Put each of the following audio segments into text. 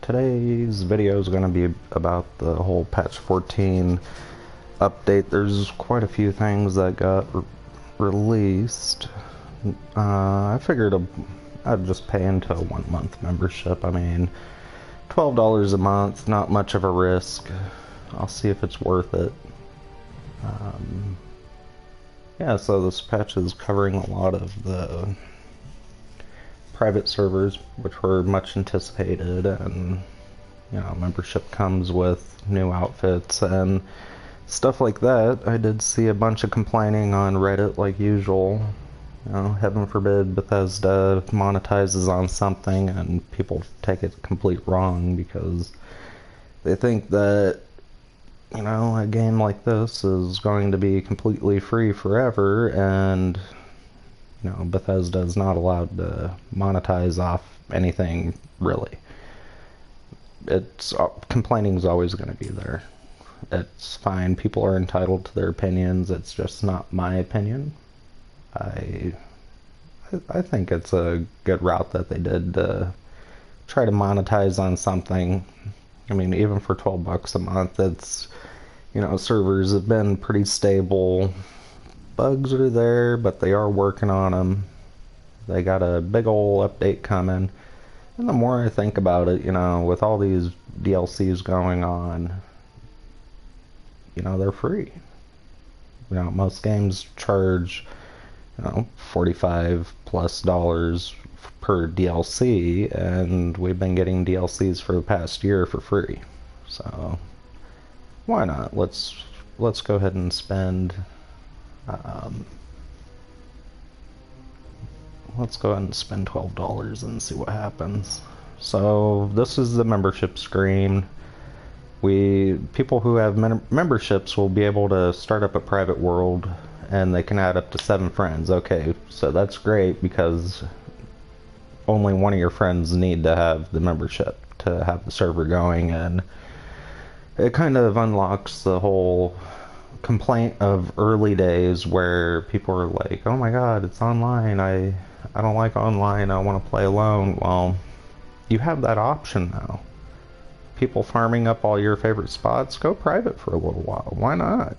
today's video is going to be about the whole patch 14 update. There's quite a few things that got released. I figured I'd just pay into a 1 month membership. I mean, $12 a month, not much of a risk. I'll see if it's worth it. Yeah, so this patch is covering a lot of the private servers, which were much anticipated, and you know, membership comes with new outfits and stuff like that. I did see a bunch of complaining on Reddit like usual. You know, heaven forbid Bethesda monetizes on something and people take it complete wrong because they think that, you know, a game like this is going to be completely free forever, and you know, Bethesda is not allowed to monetize off anything, really. It's complaining is always going to be there. It's fine. People are entitled to their opinions. It's just not my opinion. I think it's a good route that they did to try to monetize on something. I mean, even for $12 a month, it's, you know, servers have been pretty stable. Bugs are there, but they are working on them. They got a big ol' update coming. And the more I think about it, you know, with all these DLCs going on, you know, they're free. You know, most games charge, you know, $45+ per DLC, and we've been getting DLCs for the past year for free. So why not? Let's go ahead and spend let's go ahead and spend $12 and see what happens. So this is the membership screen. People who have memberships will be able to start up a private world, and they can add up to 7 friends. Okay, so that's great because only one of your friends need to have the membership to have the server going, and it kind of unlocks the whole complaint of early days where people are like, oh my god, it's online, I don't like online, I want to play alone. Well, you have that option now. People farming up all your favorite spots, go private for a little while. Why not?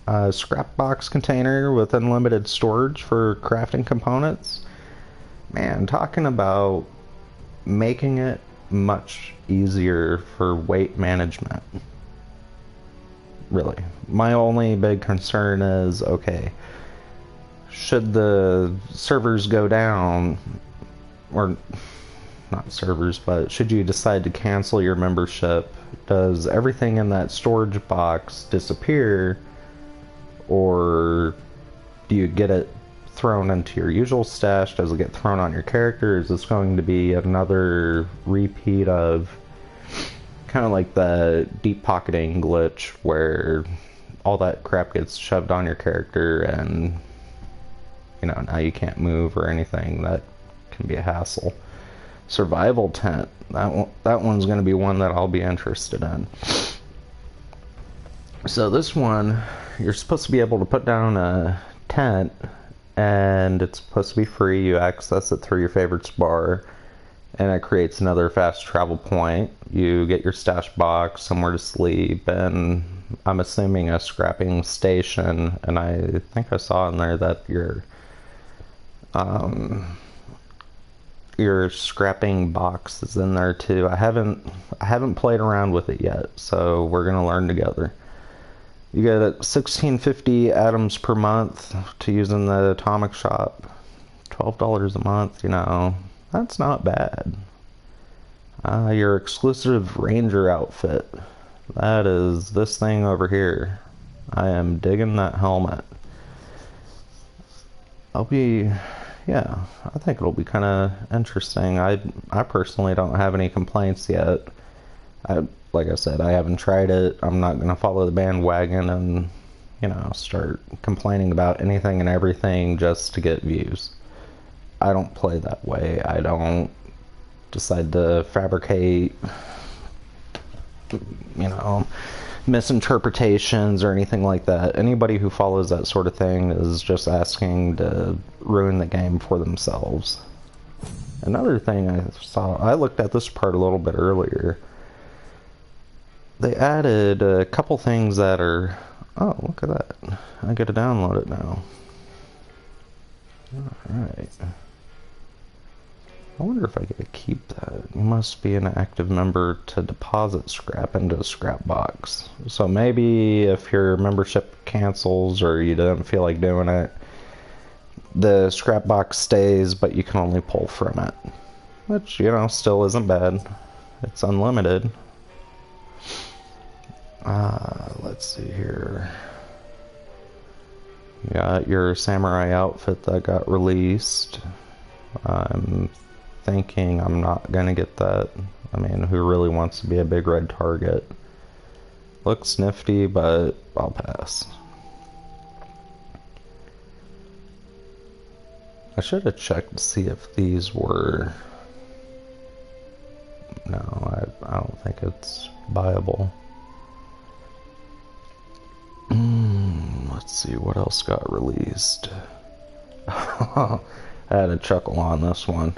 A scrap box container with unlimited storage for crafting components. Man, talking about making it much easier for weight management. Really. My only big concern is, okay, should the servers go down, or not servers, but should you decide to cancel your membership, does everything in that storage box disappear, or do you get it thrown into your usual stash? Does it get thrown on your character? Is this going to be another repeat of kind of like the deep pocketing glitch where all that crap gets shoved on your character and, you know, now you can't move or anything? That can be a hassle. Survival tent, that one's going to be one that I'll be interested in. So this one, you're supposed to be able to put down a tent, and it's supposed to be free. You access it through your favorites bar, and it creates another fast travel point. You get your stash box, somewhere to sleep, and I'm assuming a scrapping station, and I think I saw in there that your scrapping box is in there too. I haven't played around with it yet, so we're gonna learn together. You get 1650 atoms per month to use in the atomic shop. $12 a month, you know, that's not bad. Your exclusive ranger outfit, that is this thing over here. I am digging that helmet. Yeah, I think it'll be kind of interesting. I personally don't have any complaints yet. Like I said, I haven't tried it. I'm not going to follow the bandwagon and, you know, start complaining about anything and everything just to get views. I don't play that way. I don't decide to fabricate, you know, misinterpretations or anything like that. Anybody who follows that sort of thing is just asking to ruin the game for themselves. Another thing I saw, I looked at this part a little bit earlier. they added a couple things that are... Oh, look at that. I get to download it now. Alright. I wonder if I get to keep that. You must be an active member to deposit scrap into a scrap box. So maybe if your membership cancels or you don't feel like doing it, the scrap box stays, but you can only pull from it. Which, you know, still isn't bad. It's unlimited. Let's see here. You got your samurai outfit that got released. I'm thinking I'm not gonna get that. I mean, who really wants to be a big red target? Looks nifty, but I'll pass. I should have checked to see if these were... No, I don't think it's viable. Let's see what else got released. I had a chuckle on this one.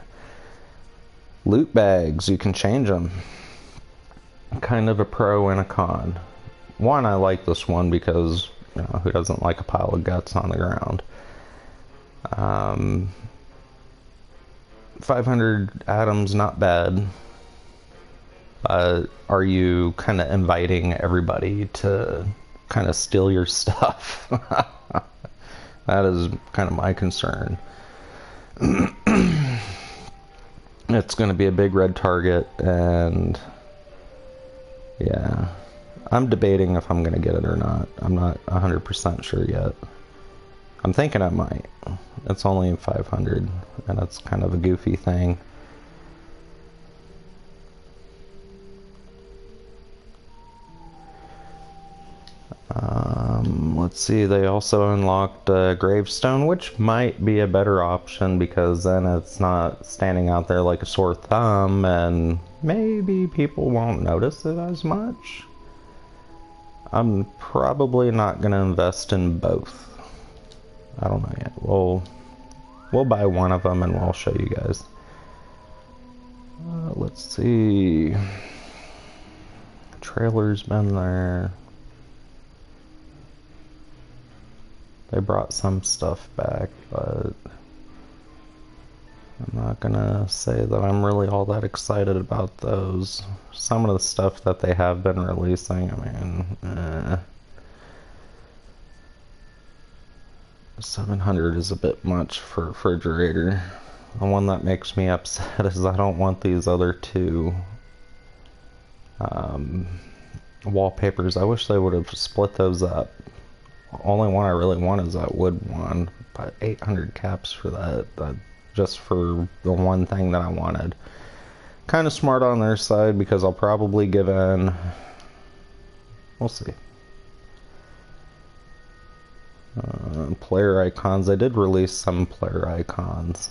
Loot bags, you can change them. Kind of a pro and a con. One, I like this one because, you know, who doesn't like a pile of guts on the ground? 500 atoms, not bad. Are you kind of inviting everybody to kind of steal your stuff? That is kind of my concern. It's going to be a big red target, and yeah, I'm debating if I'm going to get it or not. I'm not 100% sure yet. I'm thinking I might. It's only 500, and it's kind of a goofy thing. Let's see, they also unlocked Gravestone, which might be a better option because then it's not standing out there like a sore thumb, and maybe people won't notice it as much. I'm probably not going to invest in both. I don't know yet. We'll buy one of them and we'll show you guys. Let's see. Trailer's been there. They brought some stuff back, but I'm not gonna say that I'm really all that excited about those. Some of the stuff that they have been releasing, I mean, 700 is a bit much for a refrigerator. The one that makes me upset is I don't want these other two wallpapers. I wish they would have split those up. Only one I really want is that wood one, but 800 caps for that, just for the one thing that I wanted. Kind of smart on their side because I'll probably give in. We'll see. Player icons. I did release some player icons.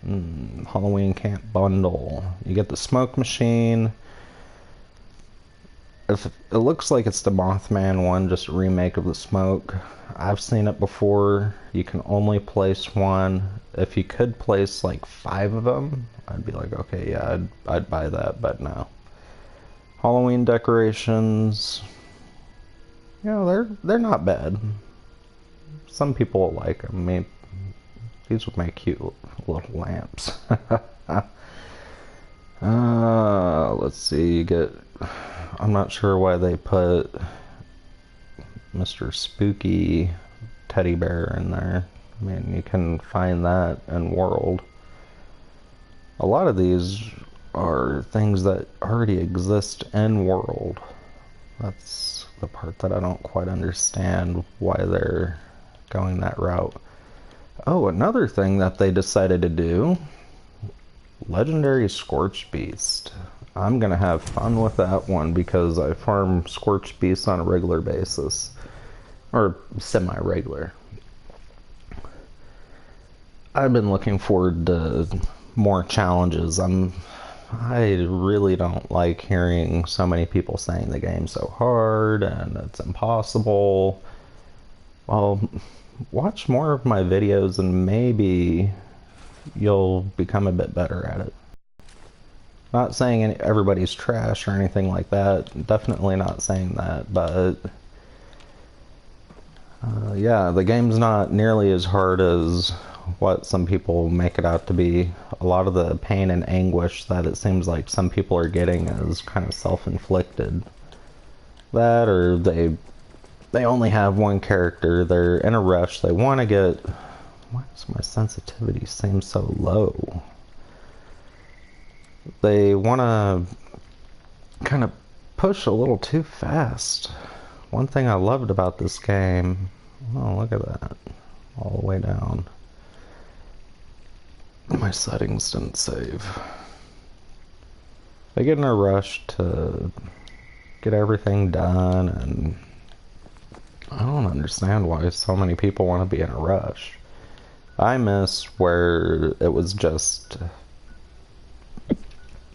Halloween Camp Bundle. You get the smoke machine. If it looks like it's the Mothman one, just a remake of the smoke. I've seen it before. You can only place one. If you could place like 5 of them, I'd be like, okay, yeah, I'd buy that, but no. Halloween decorations. You know, they're not bad. Some people will like them. I mean, these would make cute little lamps. Let's see, you get... I'm not sure why they put Mr. Spooky teddy bear in there. I mean, you can find that in World. A lot of these are things that already exist in World. That's the part that I don't quite understand why they're going that route. Oh, another thing that they decided to do, Legendary Scorch Beast. I'm gonna have fun with that one because I farm Scorch Beasts on a regular basis. Or semi-regular. I've been looking forward to more challenges. I really don't like hearing so many people saying the game's so hard and it's impossible. Well, watch more of my videos and maybe you'll become a bit better at it. Not saying everybody's trash or anything like that. Definitely not saying that, but yeah, the game's not nearly as hard as what some people make it out to be. A lot of the pain and anguish that it seems like some people are getting is kind of self-inflicted. That, or they only have one character, they're in a rush, they want to get... Why does my sensitivity seem so low? They want to kind of push a little too fast. One thing I loved about this game... Oh, look at that. All the way down. My settings didn't save. They get in a rush to get everything done, and I don't understand why so many people want to be in a rush. I miss where it was just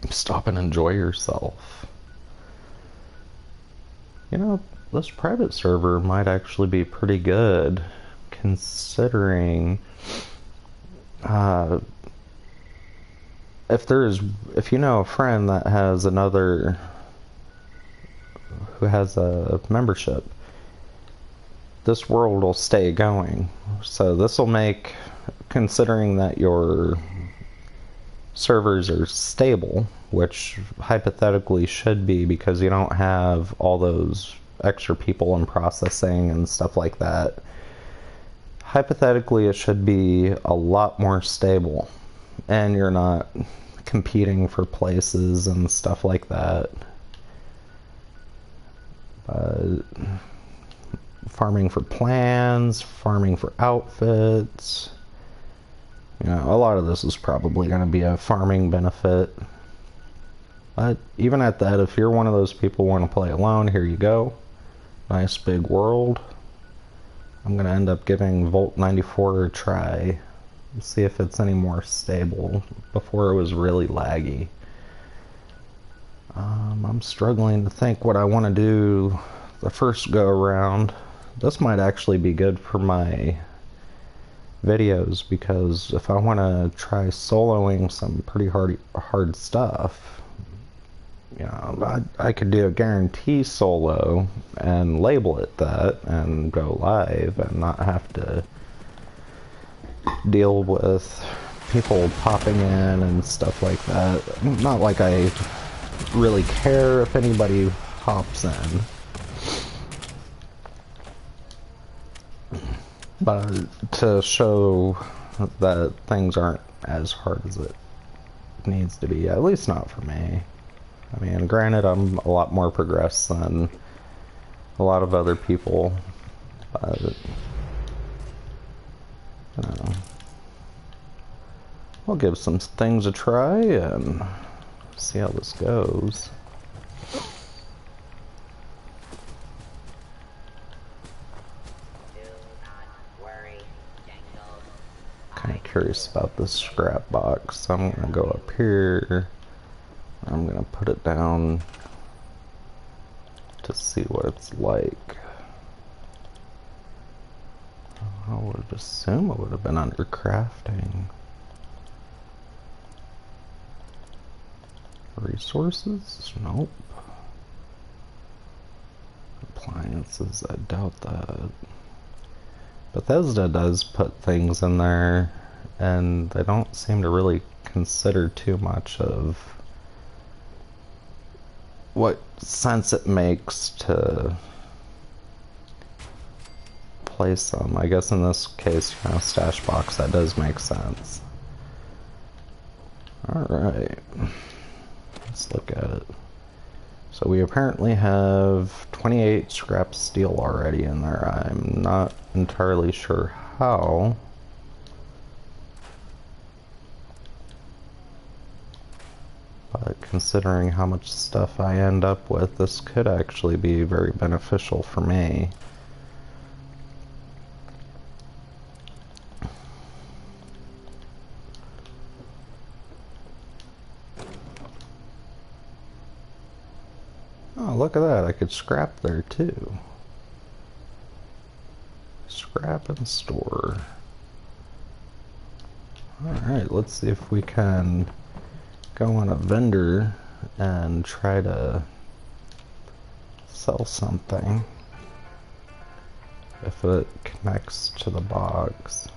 stop and enjoy yourself. You know, this private server might actually be pretty good, considering if you know a friend that has who has a membership, this world will stay going. So this will make, considering that your servers are stable, which hypothetically should be because you don't have all those extra people in processing and stuff like that. Hypothetically, it should be a lot more stable, and you're not competing for places and stuff like that. Farming for plans, farming for outfits. You know, a lot of this is probably going to be a farming benefit. But even at that, if you're one of those people who want to play alone, here you go. Nice big world. I'm going to end up giving Volt 94 a try. See if it's any more stable. Before it was really laggy. I'm struggling to think what I want to do the first go around. This might actually be good for my videos, because if I want to try soloing some pretty hard stuff, you know, I could do a guarantee solo and label it that and go live and not have to deal with people popping in and stuff like that. Not like I really care if anybody hops in, but to show that things aren't as hard as it needs to be, at least not for me. I mean, granted, I'm a lot more progressed than a lot of other people, but, you know, I'll give some things a try and see how this goes. Kind of curious about this scrap box, so I'm gonna go up here. I'm gonna put it down to see what it's like. I would assume it would have been under crafting. Resources? Nope. Appliances? I doubt that. Bethesda does put things in there, and they don't seem to really consider too much of what sense it makes to place them. I guess in this case, you know, stash box, that does make sense. Alright. Let's look at it. So we apparently have 28 scrap steel already in there. I'm not entirely sure how. But considering how much stuff I end up with, this could actually be very beneficial for me. Oh, look at that. I could scrap there too. Scrap and store. Alright, let's see if we can go on a vendor and try to sell something if it connects to the box.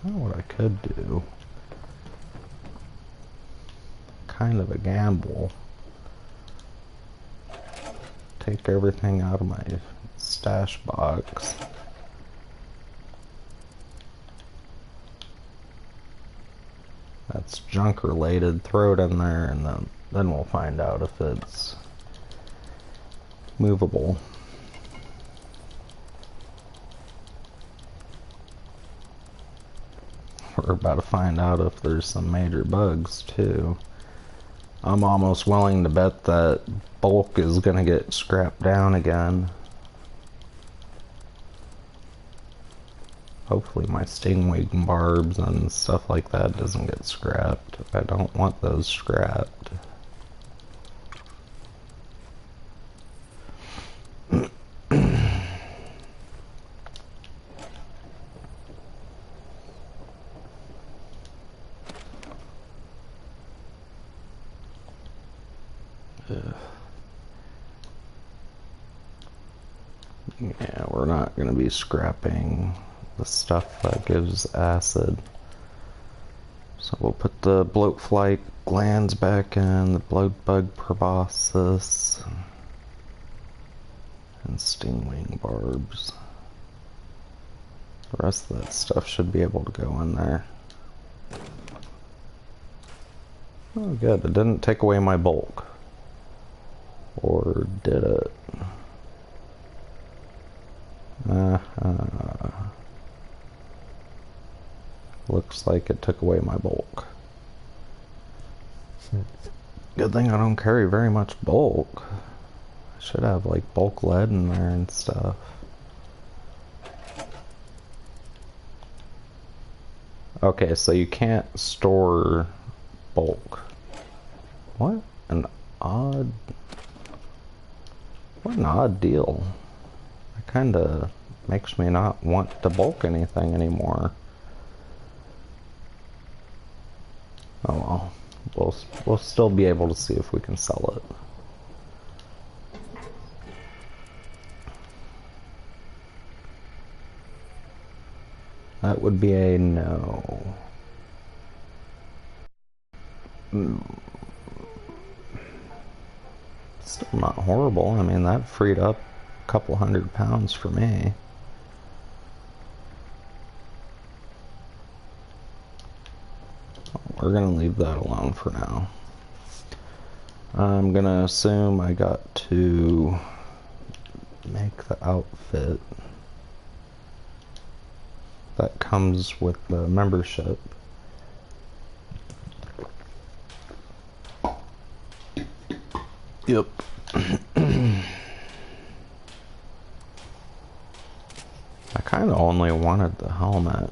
I don't know what I could do. Kind of a gamble. Take everything out of my stash box. That's junk related. Throw it in there and then we'll find out if it's movable. We're about to find out if there's some major bugs too. I'm almost willing to bet that bulk is gonna get scrapped down again. Hopefully my stingwing barbs and stuff like that doesn't get scrapped. I don't want those scrapped. Yeah, we're not going to be scrapping the stuff that gives acid. So we'll put the bloat flight glands back in, the bloat bug proboscis, and stingwing barbs. The rest of that stuff should be able to go in there. Oh good, it didn't take away my bulk. Or did it? Looks like it took away my bulk. Good thing I don't carry very much bulk. I should have like bulk lead in there and stuff. Okay, so you can't store bulk. What an odd deal. It kinda makes me not want to bulk anything anymore. Oh well, we'll still be able to see if we can sell it. That would be a no. Still not horrible. I mean, that freed up a couple £100 for me. We're gonna leave that alone for now. I'm gonna assume I got to make the outfit that comes with the membership. Yep. I kind of only wanted the helmet.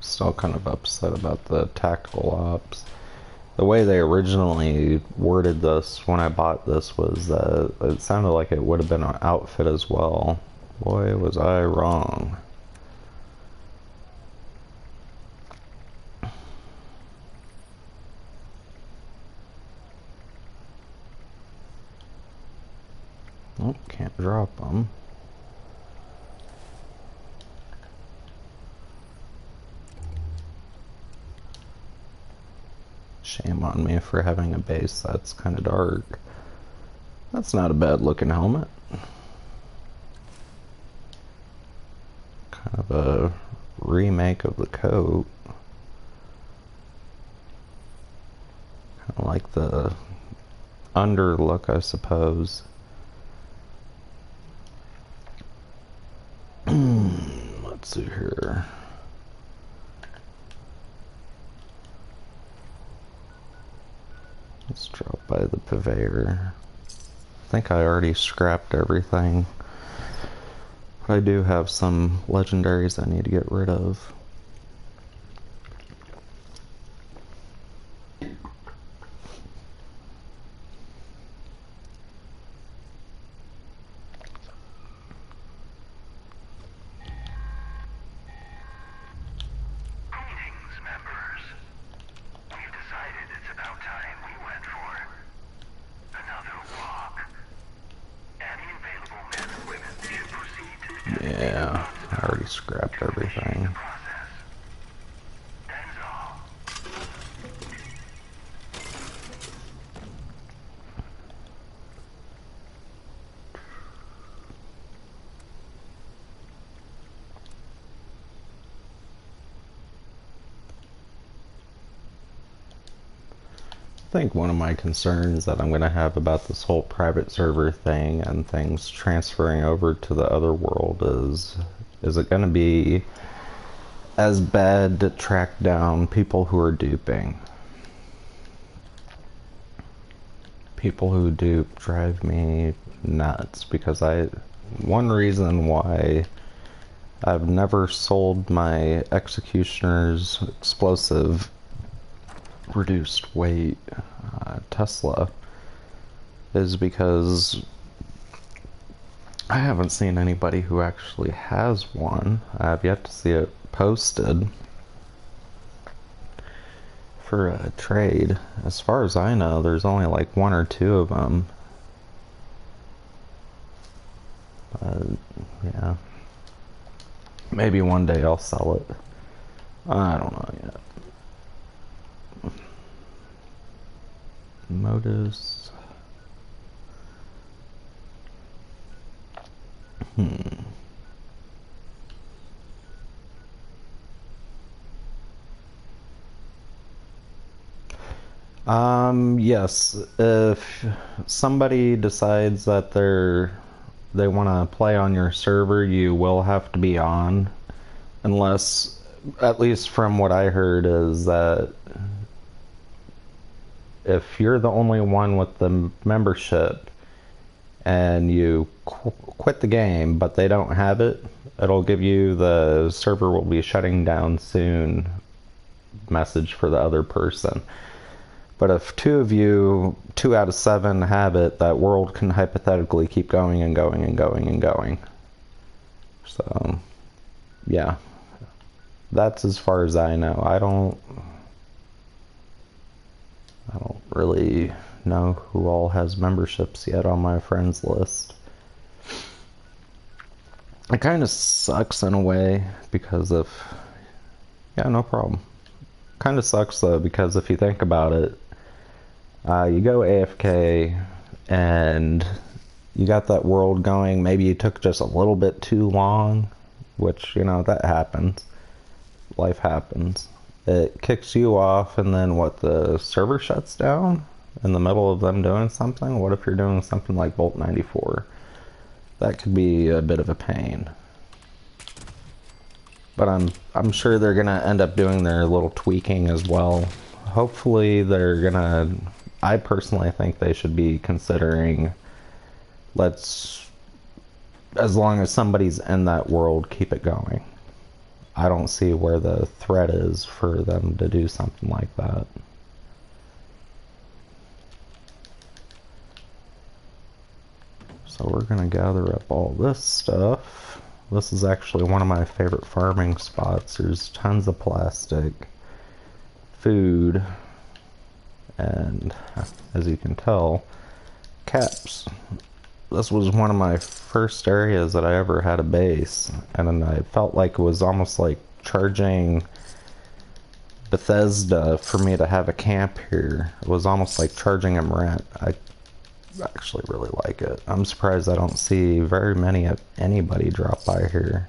Still kind of upset about the tactical ops. The way they originally worded this when I bought this was that it sounded like it would have been an outfit as well. Boy, was I wrong. Oh, can't drop them. Shame on me for having a base that's kind of dark. That's not a bad looking helmet. Kind of a remake of the coat. Kind of like the under look, I suppose. Let's see here. Let's drop by the purveyor. I think I already scrapped everything. But I do have some legendaries I need to get rid of. Yeah, I already scrapped everything. I think one of my concerns that I'm going to have about this whole private server thing and things transferring over to the other world is it going to be as bad to track down people who are duping? People who dupe drive me nuts because one reason why I've never sold my Executioner's explosive reduced weight Tesla is because I haven't seen anybody who actually has one. I've yet to see it posted for a trade. As far as I know, there's only like one or two of them. Yeah. Maybe one day I'll sell it. I don't know yet. Modus. Yes, if somebody decides that they want to play on your server, you will have to be on, unless, at least from what I heard, is that if you're the only one with the membership and you quit the game but they don't have it, it'll give you the server will be shutting down soon message for the other person. But if two out of 7 have it, that world can hypothetically keep going and going and going and going. So, yeah. That's as far as I know. I don't really know who all has memberships yet on my friends list. It kind of sucks in a way because of... Yeah, no problem. Kind of sucks though because if you think about it, you go AFK and you got that world going. Maybe you took just a little bit too long, which, you know, that happens. Life happens. It kicks you off, and then what, the server shuts down in the middle of them doing something? What if you're doing something like Bolt 94? That could be a bit of a pain. But I'm sure they're gonna end up doing their little tweaking as well. Hopefully they're gonna... I personally think they should be considering, as long as somebody's in that world, keep it going. I don't see where the threat is for them to do something like that. So we're gonna gather up all this stuff. This is actually one of my favorite farming spots. There's tons of plastic, food, and as you can tell, caps. This was one of my first areas that I ever had a base, and I felt like it was almost like charging Bethesda for me to have a camp here. It was almost like charging them rent. I actually really like it. I'm surprised I don't see very many of anybody drop by here.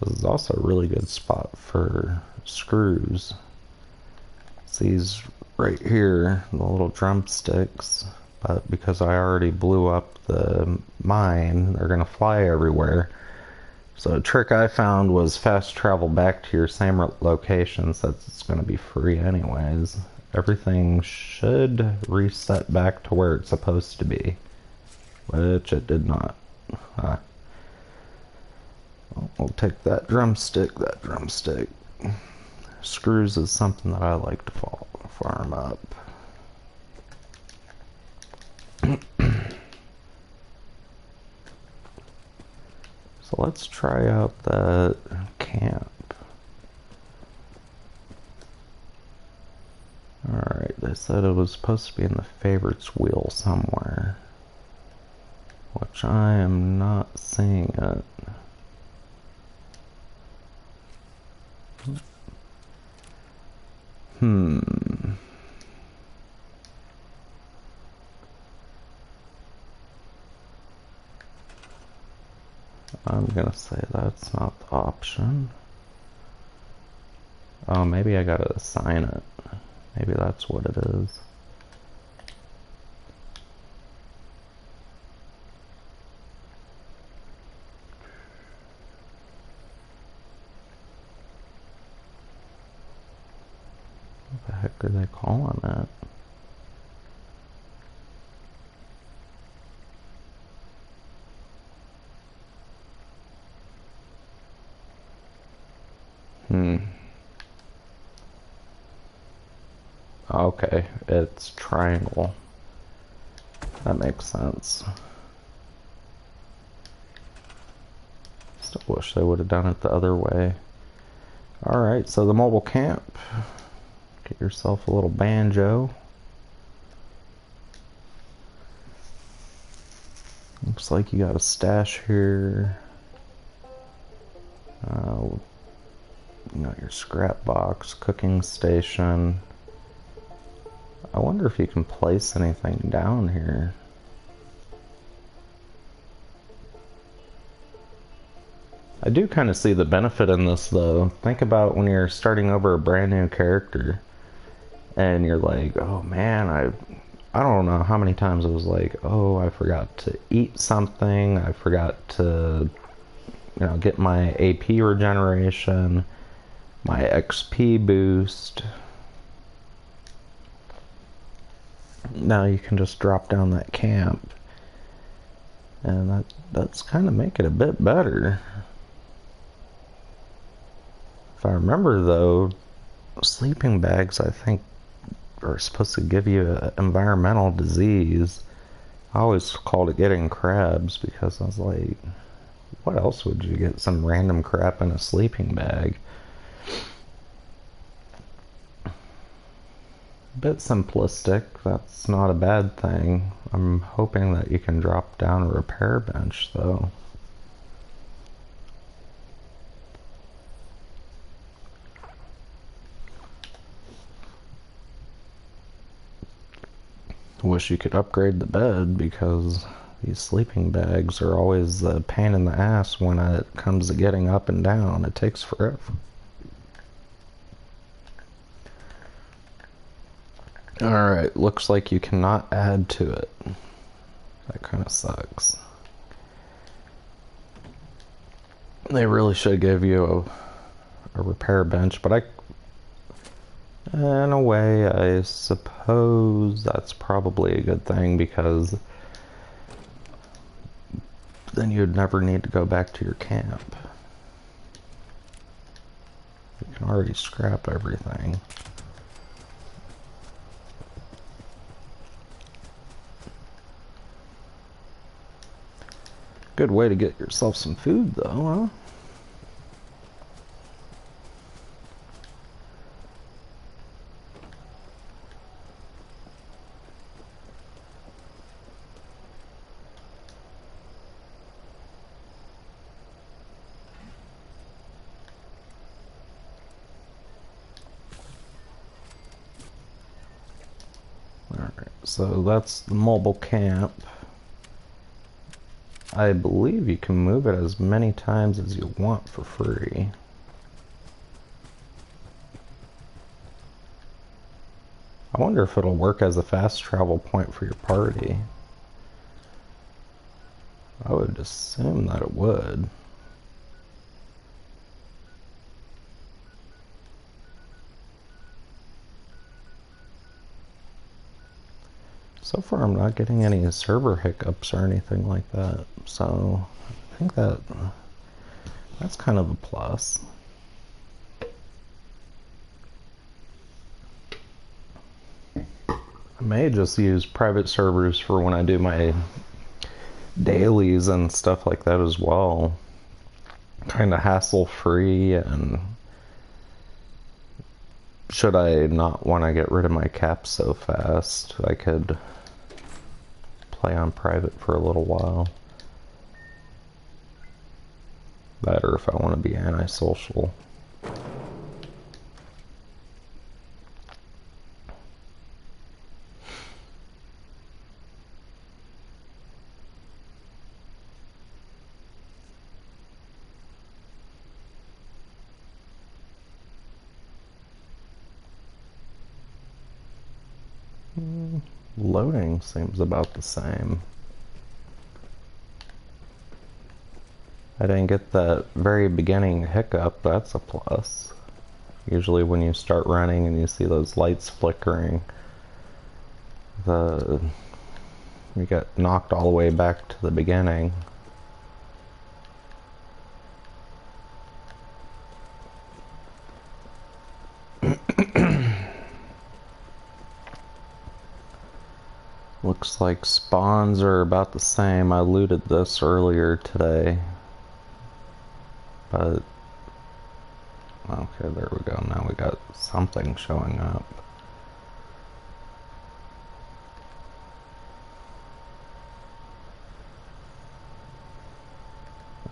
This is also a really good spot for screws. It's these right here, the little drumsticks, but because I already blew up the mine, they're gonna fly everywhere. So a trick I found was fast travel back to your same location since it's going to be free anyways. Everything should reset back to where it's supposed to be, which it did not. We'll take that drumstick, Screws is something that I like to farm up. So let's try out that camp. Alright, they said it was supposed to be in the favorites wheel somewhere, which I am not seeing it. I'm gonna say that's not the option. Oh, maybe I gotta assign it. Maybe that's what it is. What the heck are they calling it? Okay, it's triangle. That makes sense. Still wish they would have done it the other way. Alright, so the mobile camp. Get yourself a little banjo. Looks like you got a stash here. You got your scrap box, cooking station. I wonder if you can place anything down here. I do kind of see the benefit in this though. Think about when you're starting over a brand new character and you're like, oh man, I don't know how many times it was like, oh, I forgot to eat something, I forgot to, you know, get my AP regeneration, my XP boost. Now you can just drop down that camp, and that's kind of make it a bit better. If I remember though, sleeping bags I think are supposed to give you an environmental disease. I always called it getting crabs because I was like, what else would you get? Some random crap in a sleeping bag. Bit simplistic, that's not a bad thing. I'm hoping that you can drop down a repair bench though. Wish you could upgrade the bed because these sleeping bags are always a pain in the ass when it comes to getting up and down. It takes forever. Alright, looks like you cannot add to it. That kind of sucks. They really should give you a repair bench, but in a way, I suppose that's probably a good thing because then you'd never need to go back to your camp. You can already scrap everything. Good way to get yourself some food though, huh? Alright, so that's the mobile camp. I believe you can move it as many times as you want for free. I wonder if it'll work as a fast travel point for your party. I would assume that it would. So far I'm not getting any server hiccups or anything like that, so I think that's kind of a plus. I may just use private servers for when I do my dailies and stuff like that as well. Kind of hassle free, and should I not want to get rid of my caps so fast, I could play on private for a little while. That, or if I want to be antisocial. Loading seems about the same. I didn't get that very beginning hiccup, that's a plus. Usually when you start running and you see those lights flickering, you get knocked all the way back to the beginning. Looks like spawns are about the same. I looted this earlier today. But, okay, there we go. Now we got something showing up.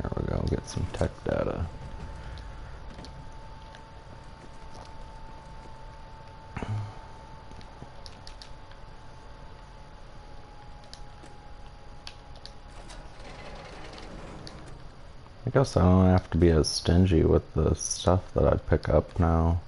There we go, get some tech data. I guess I don't have to be as stingy with the stuff that I pick up now.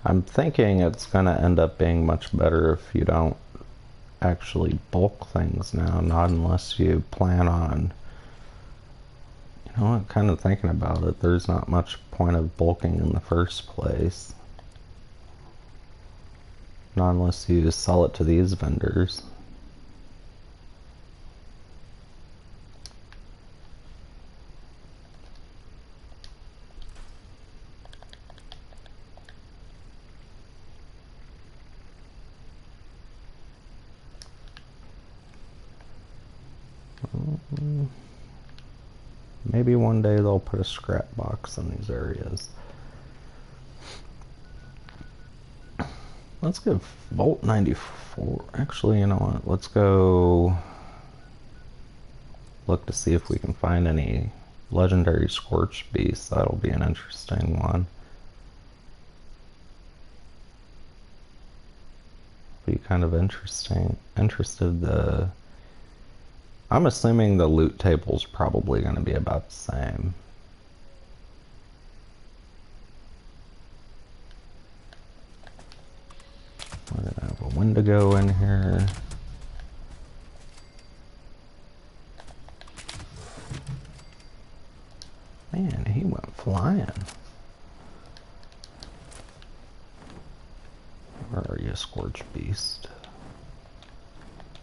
I'm thinking it's gonna end up being much better if you don't actually bulk things now, not unless you plan on, you know what, kind of thinking about it, there's not much point of bulking in the first place. Not unless you sell it to these vendors. Maybe one day they'll put a scrap box in these areas. Let's give Volt 94. Actually, you know what? Let's go look to see if we can find any legendary Scorched Beasts. That'll be an interesting one. Be kind of interested. I'm assuming the loot table's probably going to be about the same. We're going to have a Wendigo in here. Man, he went flying. Where are you, Scorched Beast?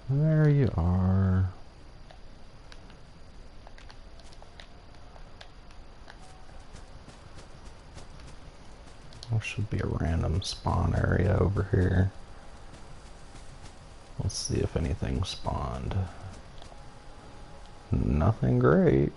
There you are. There should be a random spawn area over here. Let's see if anything spawned. Nothing great.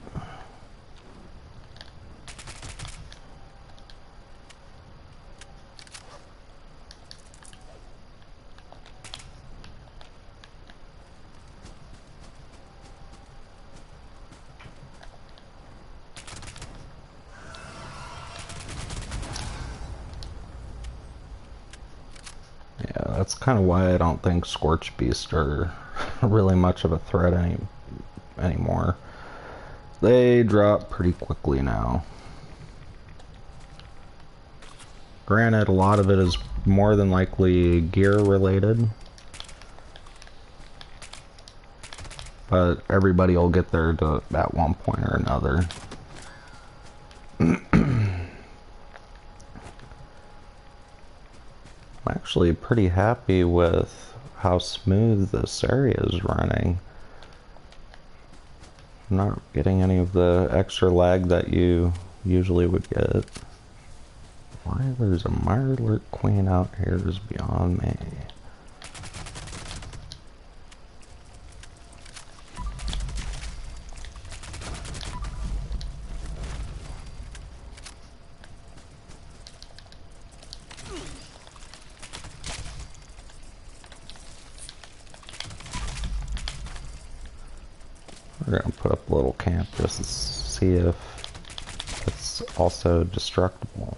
That's kind of why I don't think Scorched Beasts are really much of a threat anymore. They drop pretty quickly now. Granted, a lot of it is more than likely gear related. but everybody will get there at one point or another. I'm actually pretty happy with how smooth this area is running. I'm not getting any of the extra lag that you usually would get. Why there's a Mirelurk Queen out here is beyond me. We're gonna put up a little camp just to see if it's also destructible.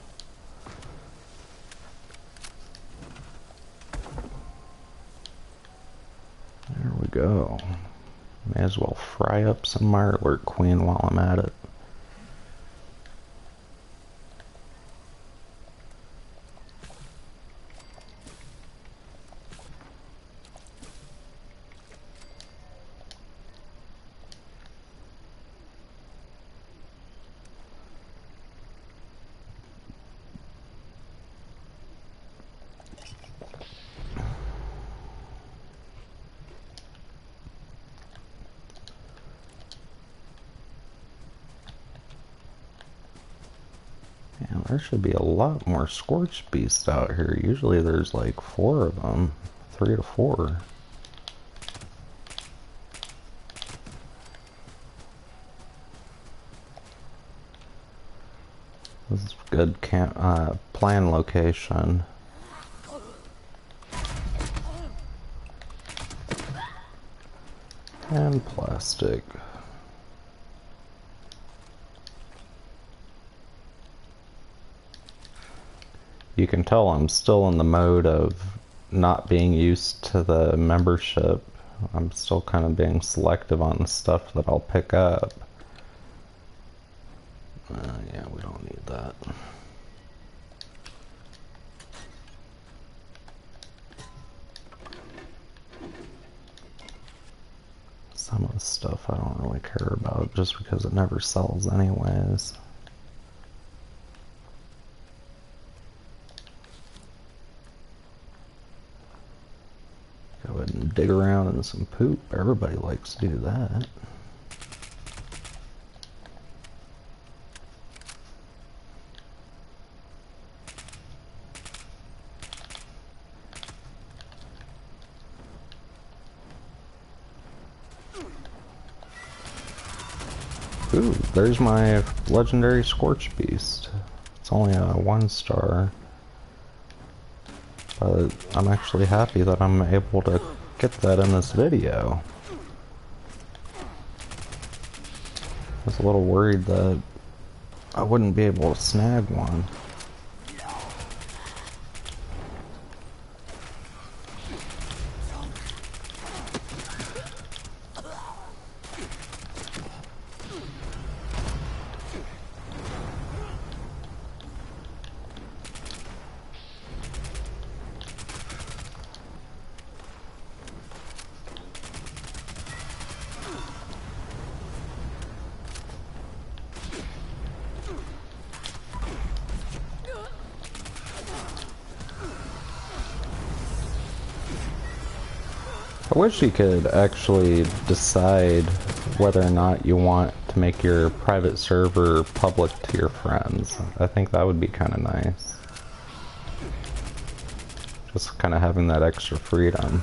There we go. May as well fry up some Mirelurk Queen while I'm at it. Yeah, there should be a lot more Scorched Beasts out here. Usually there's like 4 of them. 3 to 4. This is a good plan location. And plastic. You can tell I'm still in the mode of not being used to the membership. I'm still kind of being selective on the stuff that I'll pick up. Yeah, we don't need that. Some of the stuff I don't really care about just because it never sells anyways. Go ahead and dig around in some poop. Everybody likes to do that. Ooh, there's my legendary Scorched Beast. It's only a 1-star. But I'm actually happy that I'm able to get that in this video. I was a little worried that I wouldn't be able to snag one. I wish you could actually decide whether or not you want to make your private server public to your friends. I think that would be kind of nice. Just kind of having that extra freedom.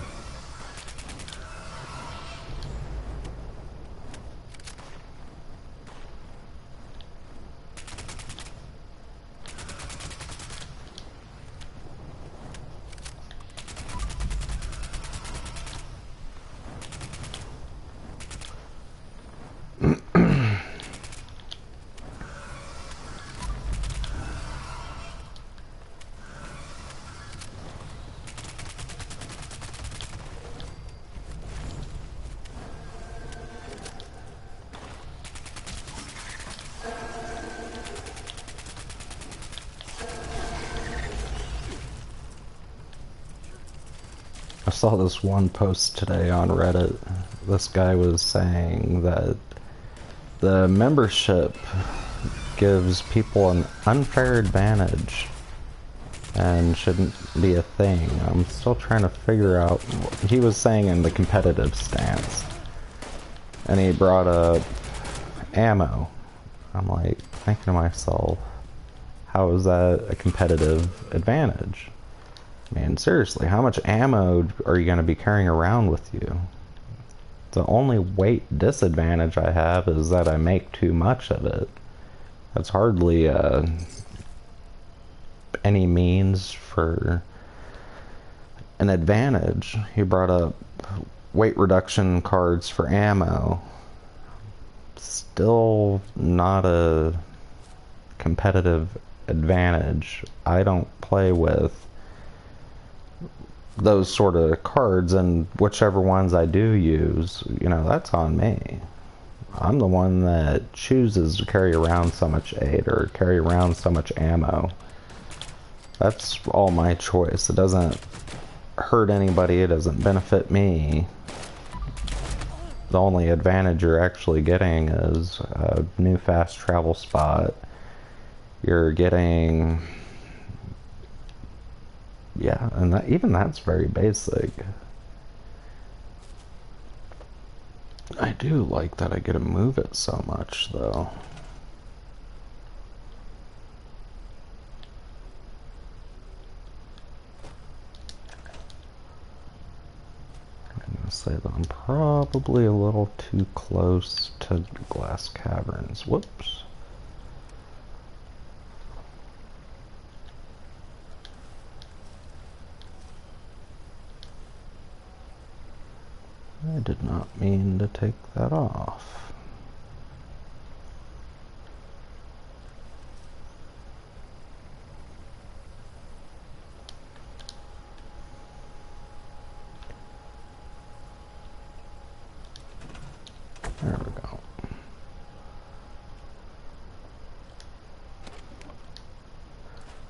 I saw this one post today on Reddit. This guy was saying that the membership gives people an unfair advantage and shouldn't be a thing. I'm still trying to figure out. He was saying in the competitive stance, and he brought up ammo. I'm like thinking to myself, how is that a competitive advantage? Man, seriously, how much ammo are you going to be carrying around with you? The only weight disadvantage I have is that I make too much of it. That's hardly any means for an advantage. He brought up weight reduction cards for ammo. Still not a competitive advantage. I don't play with those sort of cards, and whichever ones I do use, you know, that's on me. I'm the one that chooses to carry around so much aid or carry around so much ammo. That's all my choice. It doesn't hurt anybody, it doesn't benefit me. The only advantage you're actually getting is a new fast travel spot. You're getting... yeah, and that, even that's very basic. I do like that I get to move it so much, though. I'm gonna say that I'm probably a little too close to glass caverns. Whoops. I did not mean to take that off. There we go.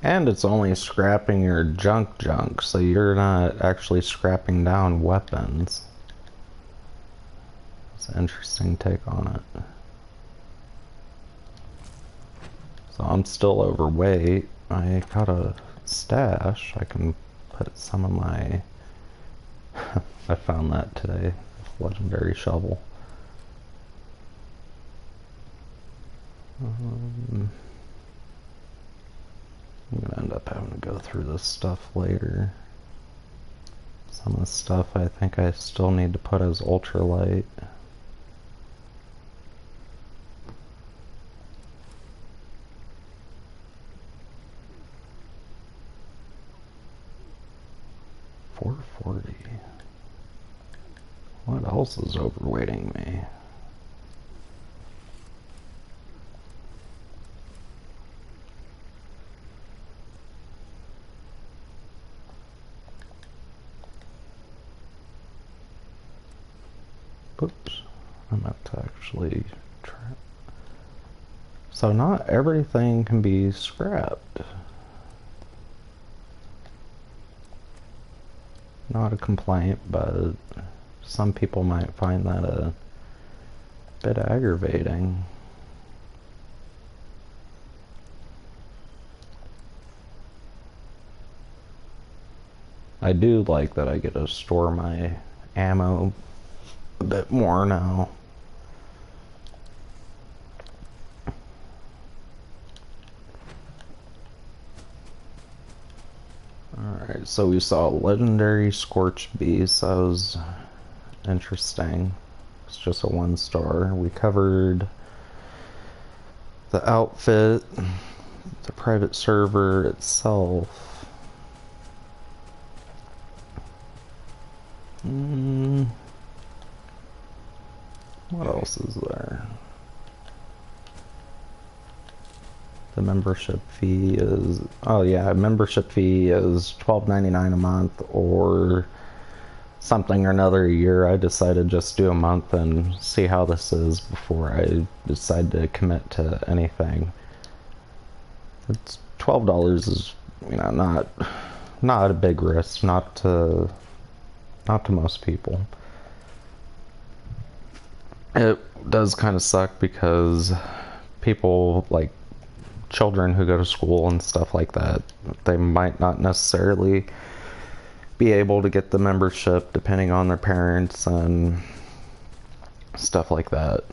And it's only scrapping your junk, so you're not actually scrapping down weapons. It's an interesting take on it. So I'm still overweight. I got a stash. I can put some of my... I found that today. Legendary shovel. I'm gonna end up having to go through this stuff later. Some of the stuff I think I still need to put as ultralight. $440. What else is overweighting me? Oops, I'm about to actually try. So not everything can be scrapped. Not a complaint, but some people might find that a bit aggravating. I do like that I get to store my ammo a bit more now. Alright, so we saw legendary Scorch Beast. That was interesting. It's just a 1-star. We covered the outfit, the private server itself. What else is there? The membership fee is... oh yeah, membership fee is $12.99 a month or something or another a year. I decided just do a month and see how this is before I decide to commit to anything. It's $12 is, you know, not a big risk, not to not to most people. It does kind of suck because people, like children who go to school and stuff like that, they might not necessarily be able to get the membership depending on their parents and stuff like that.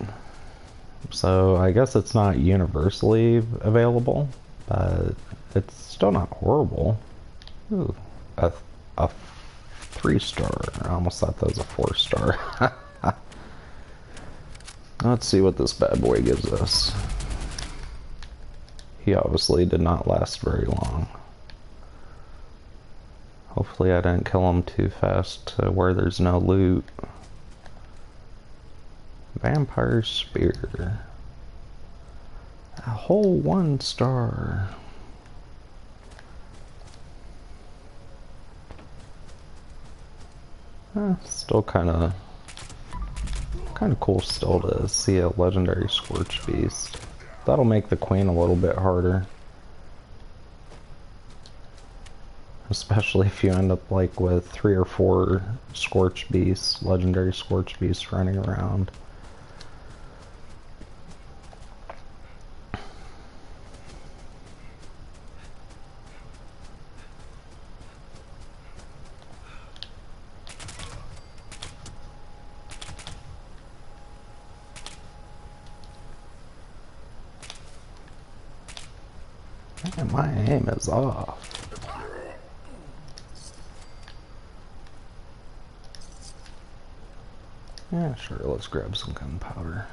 So I guess it's not universally available, but it's still not horrible. Ooh, a 3-star. I almost thought that was a 4-star. Let's see what this bad boy gives us. He obviously did not last very long. Hopefully I didn't kill him too fast to where there's no loot. Vampire Spear. A whole 1-star. Still kind of cool still to see a legendary Scorch Beast. That'll make the queen a little bit harder. Especially if you end up like with 3 or 4 Scorch Beasts, legendary Scorch Beasts running around. Man, my aim is off. Yeah, sure, let's grab some gunpowder.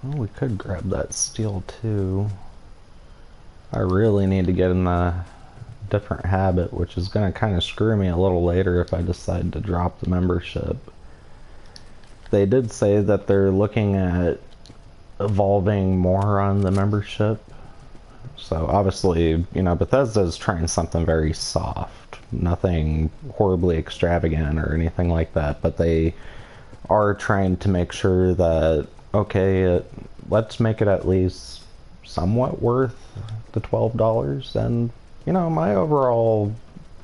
Well, we could grab that steel too. I really need to get in the different habit, which is going to kind of screw me a little later if I decide to drop the membership. They did say that they're looking at evolving more on the membership. So obviously, you know, Bethesda's trying something very soft, nothing horribly extravagant or anything like that, but they are trying to make sure that, okay, let's make it at least somewhat worth the $12. And, you know, my overall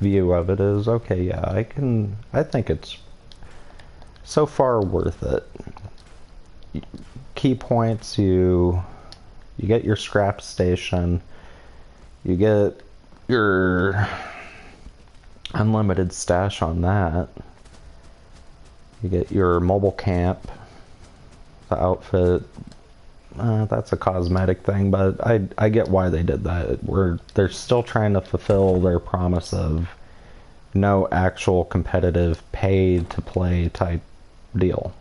view of it is, okay, yeah, I think it's so far worth it. Key points, you get your scrap station, you get your unlimited stash on that, you get your mobile camp, the outfit, that's a cosmetic thing, but I get why they did that. They're still trying to fulfill their promise of no actual competitive pay to play type deal.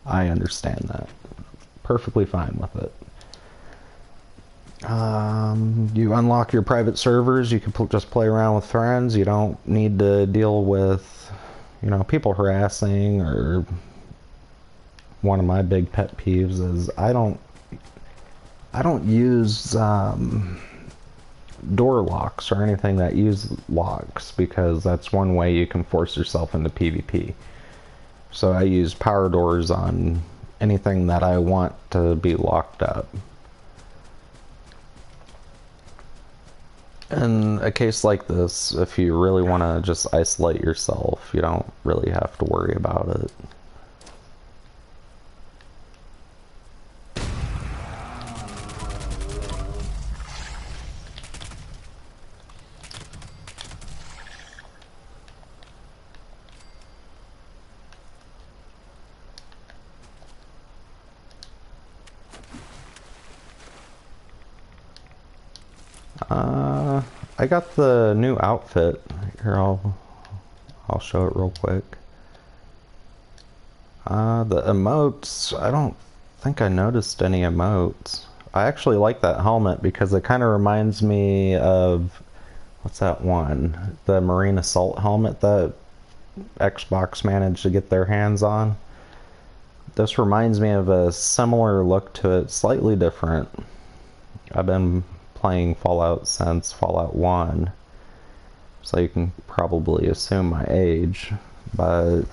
I understand that. Perfectly fine with it. You unlock your private servers, you can just play around with friends, you don't need to deal with, you know, people harassing. Or one of my big pet peeves is I don't use door locks or anything that use locks, because that's one way you can force yourself into PvP. So I use power doors on anything that I want to be locked up. In a case like this, if you really want to just isolate yourself, you don't really have to worry about it. I got the new outfit. Here, I'll show it real quick. The emotes, I don't think I noticed any emotes. I actually like that helmet because it kind of reminds me of, what's that one? The Marine Assault helmet that Xbox managed to get their hands on. This reminds me of a similar look to it, slightly different. I've been playing Fallout since Fallout 1, so you can probably assume my age, but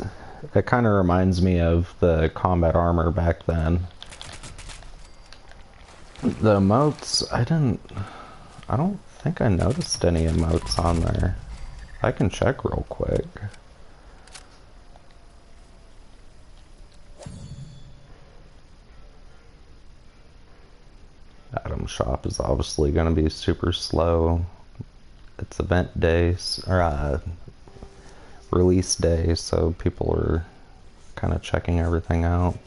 it kind of reminds me of the combat armor back then. The emotes, I don't think I noticed any emotes on there. I can check real quick. Item shop is obviously going to be super slow. It's event day, or release day, so people are kind of checking everything out.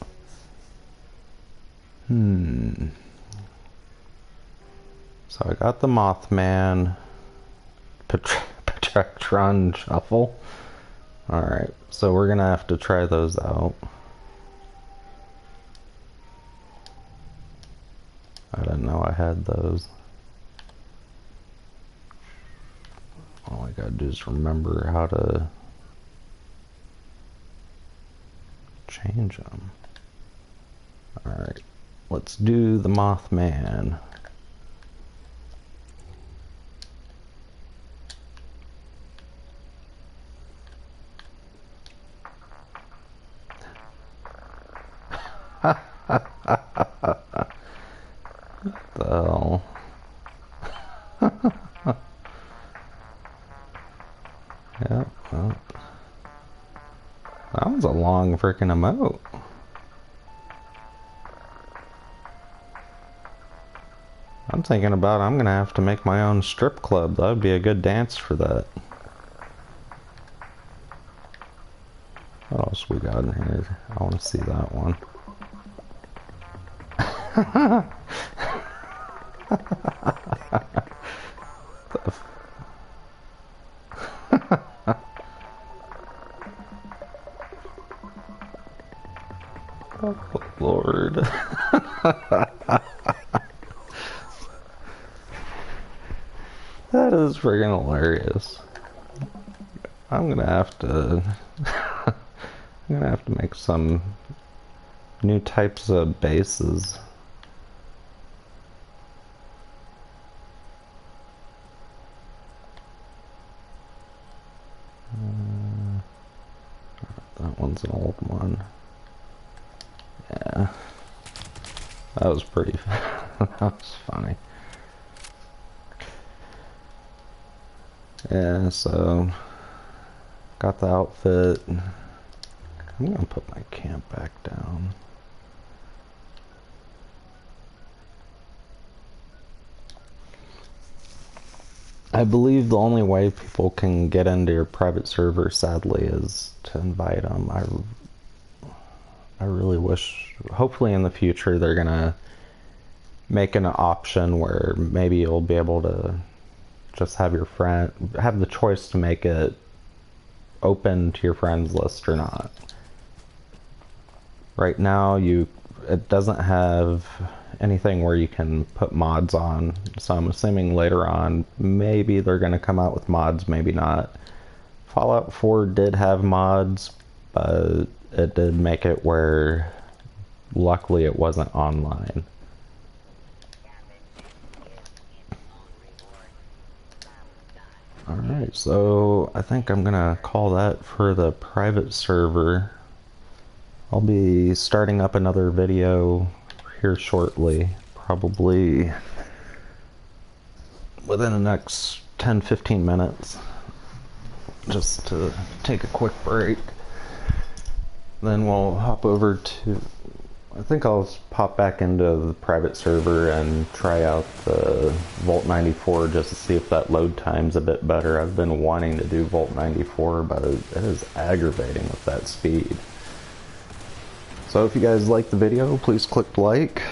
So I got the Mothman, Protectron Shuffle. Alright, so we're gonna have to try those out. I didn't know I had those. All I gotta do is remember how to change them. Alright, let's do the Mothman. What the hell? Yeah, well, that was a long freaking emote. I'm thinking about I'm gonna have to make my own strip club. That would be a good dance for that. What else we got in here? I want to see that one. Oh, Lord. That is friggin' hilarious. I'm gonna have to I'm gonna have to make some new types of bases. That one's an old one. Yeah. That was pretty that was funny. Yeah, so got the outfit. I'm gonna put my camp back down. I believe the only way people can get into your private server, sadly, is to invite them. I really wish, hopefully in the future, they're gonna make an option where maybe you'll be able to just have your friend, have the choice to make it open to your friends list or not. Right now, it doesn't have anything where you can put mods on, so I'm assuming later on maybe they're going to come out with mods, maybe not. Fallout 4 did have mods, but it did make it where luckily it wasn't online. Alright, so I think I'm gonna call that for the private server. I'll be starting up another video here shortly, probably within the next 10-15 minutes, just to take a quick break. Then we'll hop over to, I think I'll pop back into the private server and try out the Vault 94 just to see if that load time's a bit better. I've been wanting to do Vault 94, but it is aggravating with that speed. So if you guys liked the video, please click like.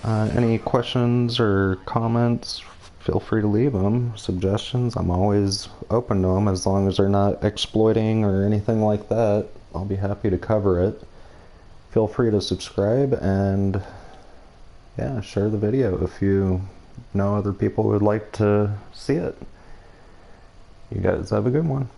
Any questions or comments, feel free to leave them. Suggestions, I'm always open to them as long as they're not exploiting or anything like that. I'll be happy to cover it. Feel free to subscribe and yeah, share the video if you know other people would like to see it. You guys have a good one.